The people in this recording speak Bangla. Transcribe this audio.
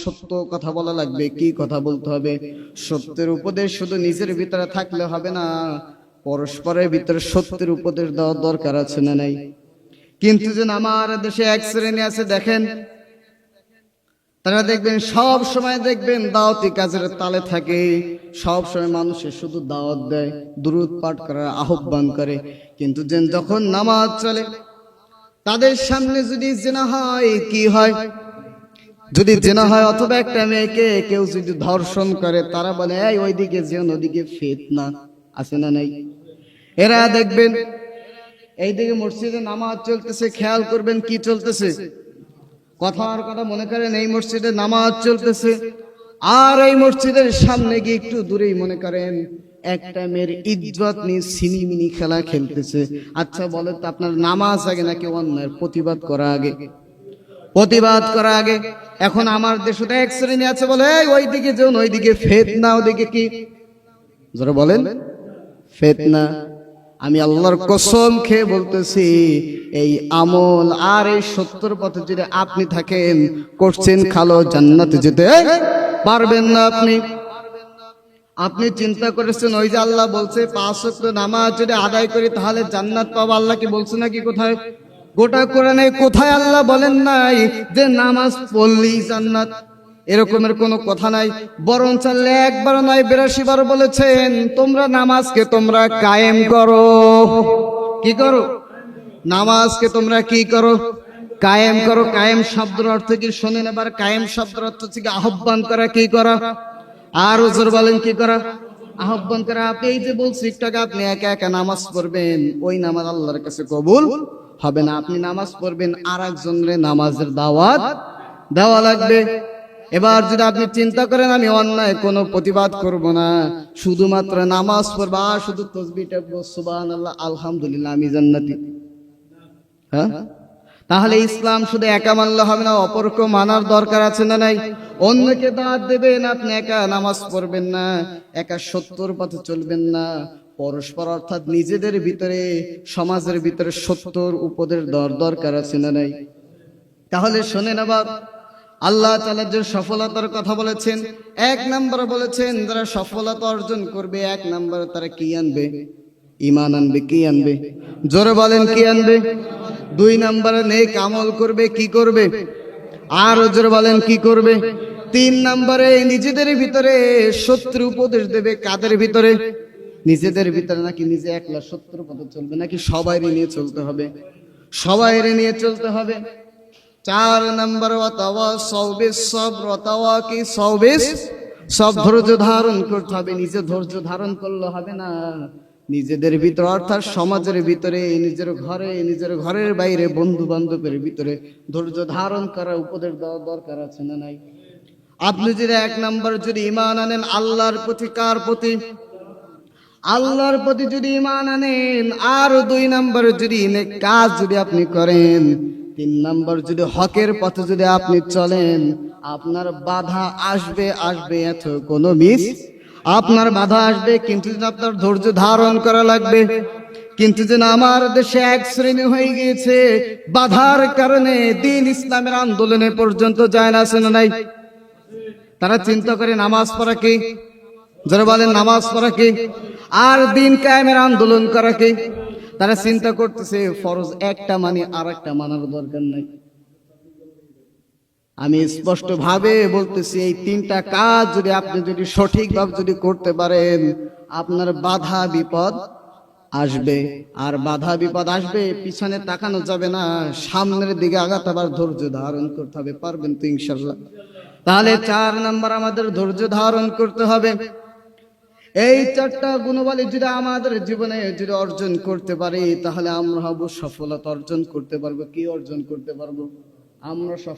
সত্য কথা বলা লাগবে। কি কথা বলতে হবে? সত্যের উপদেশ শুধু নিজের ভিতরে থাকলে হবে না, পরস্পরের ভিতরে সত্যের উপদেশ দেওয়ার দরকার আছে না নাই? কিন্তু যে আমার দেশে এক শ্রেণী আছে, দেখেন তারা দেখবেন সব সময় দেখবেন দাওয়াতি কাজের তালে থাকে, সব সময় মানুষের শুধু দাওয়াত দেয়, দুরূদ পাঠ করার আহ্বান করে, কিন্তু যখন নামাজ চলে তাদের সামনে যদি জিনা হয়, কি হয়? যদি জিনা হয় অথবা একটা মেয়েকে কেউ যদি ধর্ষণ করে, তারা বলে এই ওইদিকে যেন, ওদিকে ফিতনা আছে না নাই? এরা দেখবেন এইদিকে মসজিদে নামাজ চলতেছে, খেয়াল করবেন কি চলতেছে, কথার কথা মনে করেন এই মসজিদে নামাজ চলতেছে, আর এই মসজিদের সামনে গিয়ে একটু দূরেই মনে করেন একটা মেয়ের ইজ্জত নিয়ে সিনিমিনি খেলা খেলতেছে। আচ্ছা বলে তো, আপনার নামাজ আগে নাকি অন্যায়ের প্রতিবাদ করা আগে? প্রতিবাদ করা আগে। এখন আমার দেশে এক শ্রেণী আছে বলে ওইদিকে যেন, ওইদিকে ফিতনা, ওইদিকে কি যারা বলেন ফিতনা। আমি আল্লাহর কসম খেয়ে বলতেছি, এই আমল আর এই সত্যের পথে যদি আপনি থাকেন, করছেন খালো জান্নাতে যেতে পারবেন না। আপনি চিন্তা করেছেন ওই যে আল্লাহ বলছে 5 ওয়াক্ত নামাজ যদি আদায় করি তাহলে জান্নাত পাবো, আল্লাহ কি বলছে নাকি? কোথায়? গোটা কোরআনে কোথায় আল্লাহ বলেন নাই যে নামাজ পড়লেই জান্নাত? এরকমের কোনো কথা নাই। বরং চাইলে একবার নয় 82 বার বলেছেন তোমরা নামাজকে তোমরা কায়েম করো। কি করো? নামাজকে তোমরা কি করো? কায়েম করো। কায়েম শব্দের অর্থ কি শোনেন এবার? কায়েম শব্দের অর্থ হচ্ছে আহ্বান করা। কি করা? আর ওজোর বলেন কি করা? আহ্বান করা। আপনি এই যে বলছি একটু আগে, আপনি একা একা নামাজ পড়বেন, ওই নামাজ আল্লাহর কাছে কবুল হবে না। আপনি নামাজ পড়বেন, আর একজনের নামাজের দাওয়াত দেওয়া লাগবে। এবার যদি আপনি চিন্তা করেন আমি অন্যায় কোনো প্রতিবাদ করব না, শুধুমাত্র নামাজ পড়বো আর শুধু তাসবিহটা সুবহানাল্লাহ আলহামদুলিল্লাহ আমি জান্নাতি, হ্যাঁ, তাহলে ইসলাম শুধু একা মানলে হবে না, অপরকে মানার দরকার আছে না নাই? অন্যকে দাওয়াত দেবেন, আপনি একা নামাজ পড়বেন না, একা সত্যর পথে চলবেন না, পরস্পর অর্থাৎ নিজেদের ভিতরে, সমাজের ভিতরে সত্যর উপদেশ দেওয়ার দরকার আছে না নাই? তাহলে শোনেন আবার, আল্লাহ তাআলা যে সফলতার কথা বলেছেন, 1 নম্বরে বলেছেন যারা সফলতা অর্জন করবে, 1 নম্বরে তারা কি আনবে? ঈমান আনবে। কি আনবে? জোরে বলেন কি আনবে? 2 নম্বরে নেক আমল করবে। কি করবে? আর জোরে বলেন কি করবে? 3 নম্বরে নিজেদের ভিতরে সত্যের উপদেশ দেবে। কাদের ভিতরে? নিজেদের ভিতরে। নাকি নিজে একলা সত্যের পথে চলবে, নাকি সবাইকে নিয়ে চলতে হবে? সবাইকে নিয়ে চলতে হবে। 4 নম্বর ওয়াতাওয়াসাউ বিস-সাবর ওয়াতাওয়াকিসাউ সব ধৈর্য ধারণ করতে হবে। নিজে ধৈর্য ধারণ করলে হবে না, নিজেদের ভিতরে অর্থাৎ সমাজের ভিতরে, নিজের ঘরে, নিজের ঘরের বাইরে, বন্ধু বান্ধবের ভিতরে ধৈর্য ধারণ করা উপদেশ দেওয়া দরকার আছে না নাই? আপনি যদি 1 নম্বর যদি ঈমান আনেন আল্লাহর প্রতি, কার প্রতি? আল্লাহর প্রতি যদি ঈমান আনেন, আর 2 নম্বর যদি নেক কাজ যদি আপনি করেন, 3 নম্বর যদি হকের পথে যদি আপনি চলেন, আপনার বাধা আসবে, আসবে, এত কোনো মিস, আপনার বাধা আসবে, কিন্তু আপনার ধৈর্য ধারণ করা লাগবে। কিন্তু যেন আমার দেশে এক শ্রেণী হয়ে গিয়েছে, বাধার কারণে দ্বীন ইসলামের আন্দোলনে পর্যন্ত যায় না, আছে না নাই? তারা চিন্তা করে নামাজ পড়া কি, যারা বলেন নামাজ পড়া কি, আর দ্বীন কায়েমের আন্দোলন করা কি। তারা চিন্তা করতেছে ফরজ একটা মানে আর একটা মানার দরকার নাই। আমি স্পষ্ট ভাবে বলতেছি, এই 3টা কাজ যদি আপনি যদি সঠিকভাবে যদি করতে পারেন, আপনার বাধা বিপদ আসবে। আর বাধা বিপদ আসবে, পিছনে তাকানো যাবে না, সামনের দিকে আগাতে আবার ধৈর্য ধারণ করতে হবে। পারবেন তো ইনশাআল্লাহ? তাহলে 4 নম্বর আমাদের ধৈর্য ধারণ করতে হবে। এই 4টা গুণবলী যদি আমাদের জীবনে যদি অর্জন করতে পারি, তাহলে আমরা হব সফলতা অর্জন করতে পারবো। কি অর্জন করতে পারবো? আমরা